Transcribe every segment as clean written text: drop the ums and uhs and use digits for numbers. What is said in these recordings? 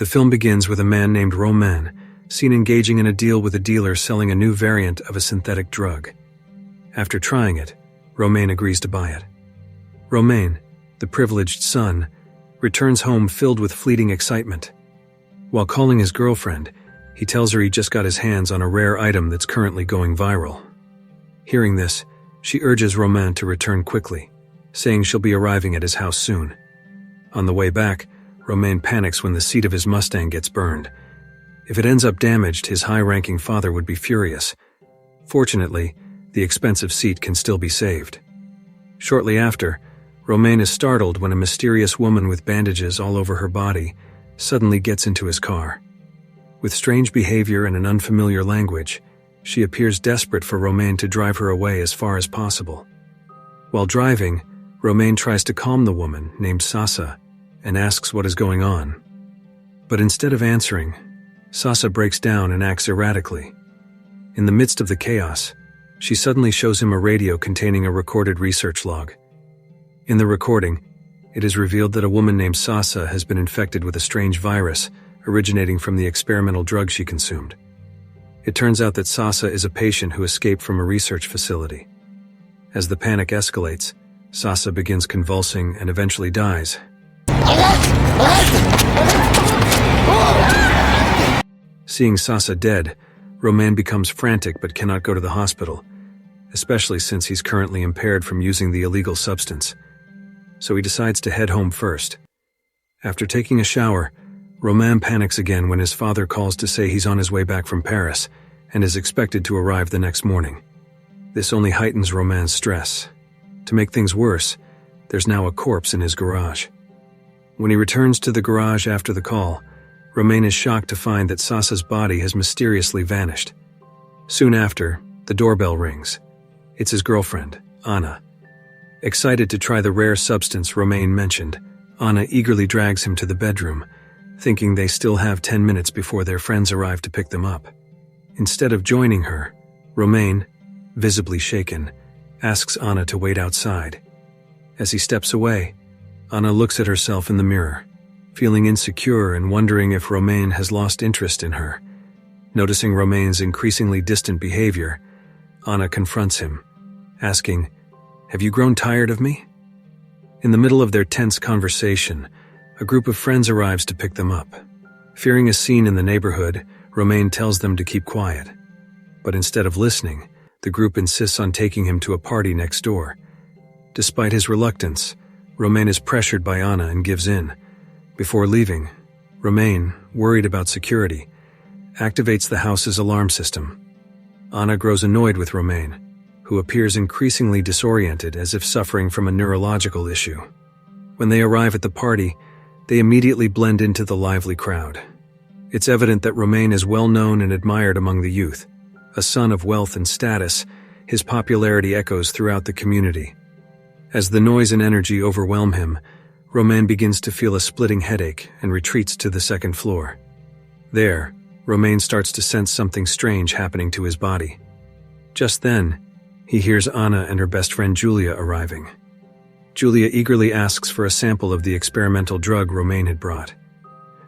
The film begins with a man named Romain, seen engaging in a deal with a dealer selling a new variant of a synthetic drug. After trying it, Romain agrees to buy it. Romain, the privileged son, returns home filled with fleeting excitement. While calling his girlfriend, he tells her he just got his hands on a rare item that's currently going viral. Hearing this, she urges Romain to return quickly, saying she'll be arriving at his house soon. On the way back, Romain panics when the seat of his Mustang gets burned. If it ends up damaged, his high-ranking father would be furious. Fortunately, the expensive seat can still be saved. Shortly after, Romain is startled when a mysterious woman with bandages all over her body suddenly gets into his car. With strange behavior and an unfamiliar language, she appears desperate for Romain to drive her away as far as possible. While driving, Romain tries to calm the woman, named Sasa, and asks what is going on. But instead of answering, Sasa breaks down and acts erratically. In the midst of the chaos, she suddenly shows him a radio containing a recorded research log. In the recording, it is revealed that a woman named Sasa has been infected with a strange virus originating from the experimental drug she consumed. It turns out that Sasa is a patient who escaped from a research facility. As the panic escalates, Sasa begins convulsing and eventually dies. Seeing Sasa dead, Romain becomes frantic but cannot go to the hospital, especially since he's currently impaired from using the illegal substance. So he decides to head home first. After taking a shower, Romain panics again when his father calls to say he's on his way back from Paris and is expected to arrive the next morning. This only heightens Romain's stress. To make things worse, there's now a corpse in his garage. When he returns to the garage after the call, Romain is shocked to find that Sasa's body has mysteriously vanished. Soon after, the doorbell rings. It's his girlfriend, Anna. Excited to try the rare substance Romain mentioned, Anna eagerly drags him to the bedroom, thinking they still have 10 minutes before their friends arrive to pick them up. Instead of joining her, Romain, visibly shaken, asks Anna to wait outside. As he steps away, Anna looks at herself in the mirror, feeling insecure and wondering if Romain has lost interest in her. Noticing Romain's increasingly distant behavior, Anna confronts him, asking, "Have you grown tired of me?" In the middle of their tense conversation, a group of friends arrives to pick them up. Fearing a scene in the neighborhood, Romain tells them to keep quiet. But instead of listening, the group insists on taking him to a party next door. Despite his reluctance, Romain is pressured by Anna and gives in. Before leaving, Romain, worried about security, activates the house's alarm system. Anna grows annoyed with Romain, who appears increasingly disoriented as if suffering from a neurological issue. When they arrive at the party, they immediately blend into the lively crowd. It's evident that Romain is well known and admired among the youth. A son of wealth and status, his popularity echoes throughout the community. As the noise and energy overwhelm him, Romain begins to feel a splitting headache and retreats to the second floor. There, Romain starts to sense something strange happening to his body. Just then, he hears Anna and her best friend Julia arriving. Julia eagerly asks for a sample of the experimental drug Romain had brought.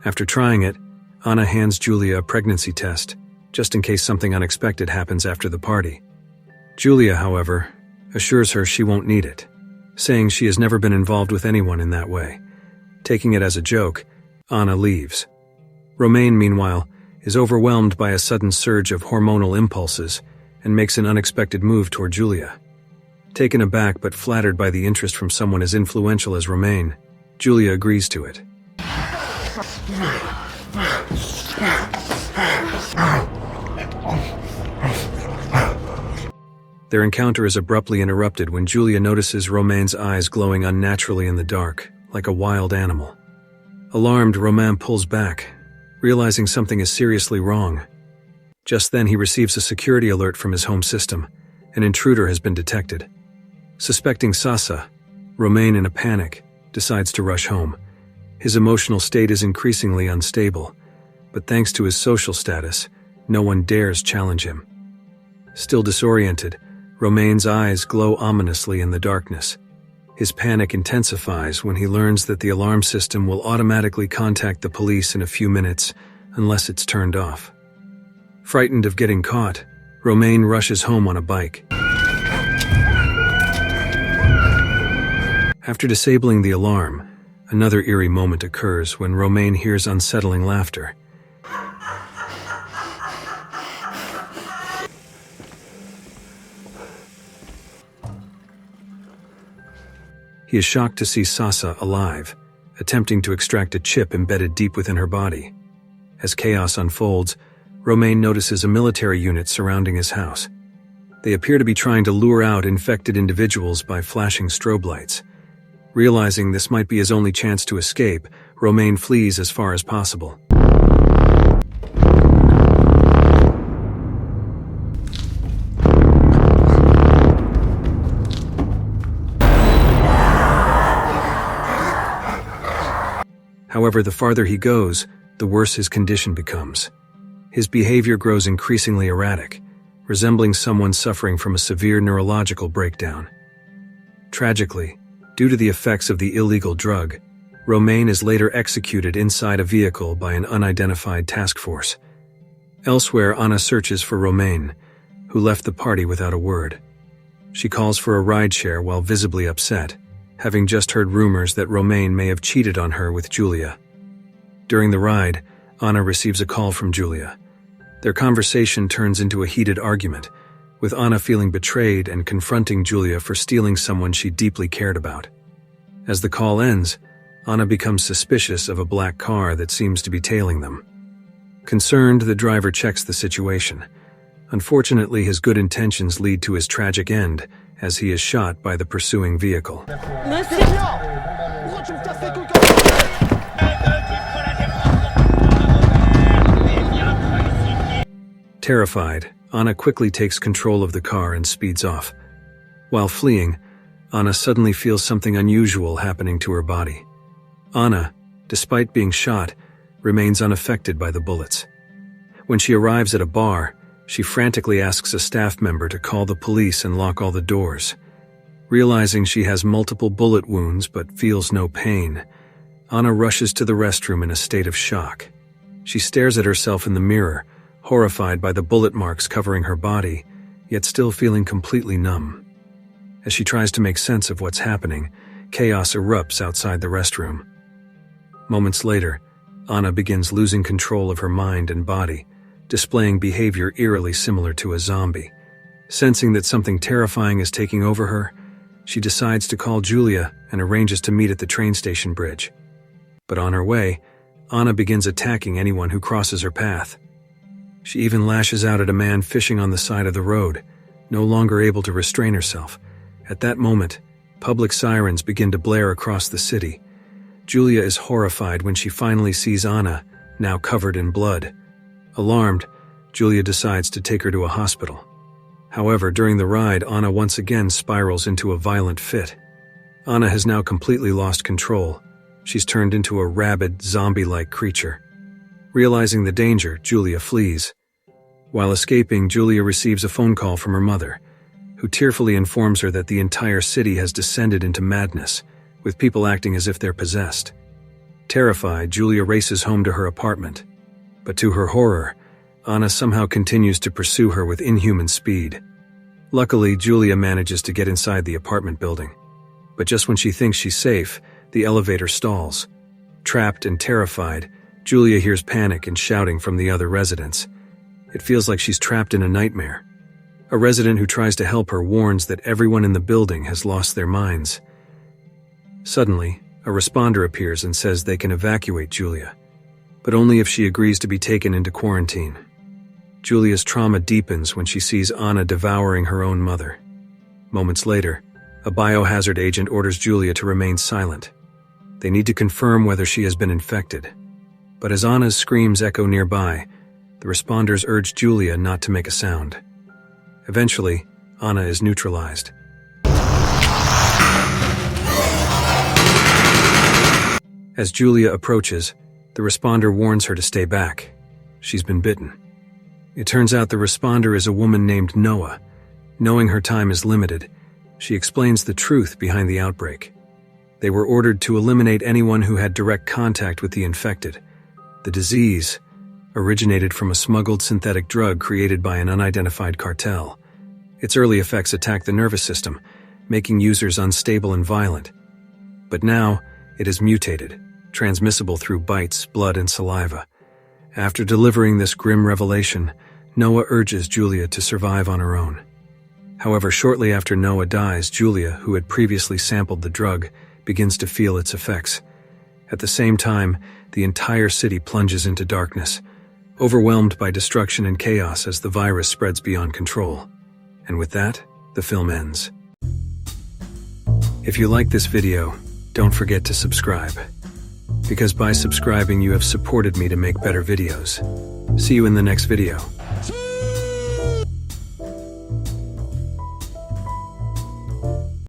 After trying it, Anna hands Julia a pregnancy test, just in case something unexpected happens after the party. Julia, however, assures her she won't need it, saying she has never been involved with anyone in that way. Taking it as a joke, Anna leaves. Romain, meanwhile, is overwhelmed by a sudden surge of hormonal impulses and makes an unexpected move toward Julia. Taken aback but flattered by the interest from someone as influential as Romain, Julia agrees to it. Their encounter is abruptly interrupted when Julia notices Romain's eyes glowing unnaturally in the dark, like a wild animal. Alarmed, Romain pulls back, realizing something is seriously wrong. Just then he receives a security alert from his home system. An intruder has been detected. Suspecting Sasa, Romain, in a panic, decides to rush home. His emotional state is increasingly unstable, but thanks to his social status, no one dares challenge him. Still disoriented, Romain's eyes glow ominously in the darkness. His panic intensifies when he learns that the alarm system will automatically contact the police in a few minutes unless it's turned off. Frightened of getting caught, Romain rushes home on a bike. After disabling the alarm, another eerie moment occurs when Romain hears unsettling laughter. He is shocked to see Sasa alive, attempting to extract a chip embedded deep within her body. As chaos unfolds, Romain notices a military unit surrounding his house. They appear to be trying to lure out infected individuals by flashing strobe lights. Realizing this might be his only chance to escape, Romain flees as far as possible. However, the farther he goes, the worse his condition becomes. His behavior grows increasingly erratic, resembling someone suffering from a severe neurological breakdown. Tragically, due to the effects of the illegal drug, Romain is later executed inside a vehicle by an unidentified task force. Elsewhere, Anna searches for Romain, who left the party without a word. She calls for a rideshare while visibly upset, having just heard rumors that Romain may have cheated on her with Julia. During the ride, Anna receives a call from Julia. Their conversation turns into a heated argument, with Anna feeling betrayed and confronting Julia for stealing someone she deeply cared about. As the call ends, Anna becomes suspicious of a black car that seems to be tailing them. Concerned, the driver checks the situation. Unfortunately, his good intentions lead to his tragic end, as he is shot by the pursuing vehicle. Terrified, Anna quickly takes control of the car and speeds off. While fleeing, Anna suddenly feels something unusual happening to her body. Anna, despite being shot, remains unaffected by the bullets. When she arrives at a bar, she frantically asks a staff member to call the police and lock all the doors. Realizing she has multiple bullet wounds but feels no pain, Anna rushes to the restroom in a state of shock. She stares at herself in the mirror, horrified by the bullet marks covering her body, yet still feeling completely numb. As she tries to make sense of what's happening, chaos erupts outside the restroom. Moments later, Anna begins losing control of her mind and body, displaying behavior eerily similar to a zombie. Sensing that something terrifying is taking over her, she decides to call Julia and arranges to meet at the train station bridge. But on her way, Anna begins attacking anyone who crosses her path. She even lashes out at a man fishing on the side of the road, no longer able to restrain herself. At that moment, public sirens begin to blare across the city. Julia is horrified when she finally sees Anna, now covered in blood. Alarmed, Julia decides to take her to a hospital. However, during the ride, Anna once again spirals into a violent fit. Anna has now completely lost control. She's turned into a rabid, zombie-like creature. Realizing the danger, Julia flees. While escaping, Julia receives a phone call from her mother, who tearfully informs her that the entire city has descended into madness, with people acting as if they're possessed. Terrified, Julia races home to her apartment. But to her horror, Anna somehow continues to pursue her with inhuman speed. Luckily, Julia manages to get inside the apartment building. But just when she thinks she's safe, the elevator stalls. Trapped and terrified, Julia hears panic and shouting from the other residents. It feels like she's trapped in a nightmare. A resident who tries to help her warns that everyone in the building has lost their minds. Suddenly, a responder appears and says they can evacuate Julia, but only if she agrees to be taken into quarantine. Julia's trauma deepens when she sees Anna devouring her own mother. Moments later, a biohazard agent orders Julia to remain silent. They need to confirm whether she has been infected. But as Anna's screams echo nearby, the responders urge Julia not to make a sound. Eventually, Anna is neutralized. As Julia approaches, the responder warns her to stay back. She's been bitten. It turns out the responder is a woman named Noah. Knowing her time is limited, She explains the truth behind the outbreak. They were ordered to eliminate anyone who had direct contact with the infected. The disease originated from a smuggled synthetic drug created by an unidentified cartel. Its early effects attacked the nervous system, making users unstable and violent. But now, it is mutated, transmissible through bites, blood, and saliva. After delivering this grim revelation, Noah urges Julia to survive on her own. However, shortly after Noah dies, Julia, who had previously sampled the drug, begins to feel its effects. At the same time, the entire city plunges into darkness, overwhelmed by destruction and chaos as the virus spreads beyond control. And with that, the film ends. If you like this video, don't forget to subscribe. Because by subscribing, you have supported me to make better videos. See you in the next video.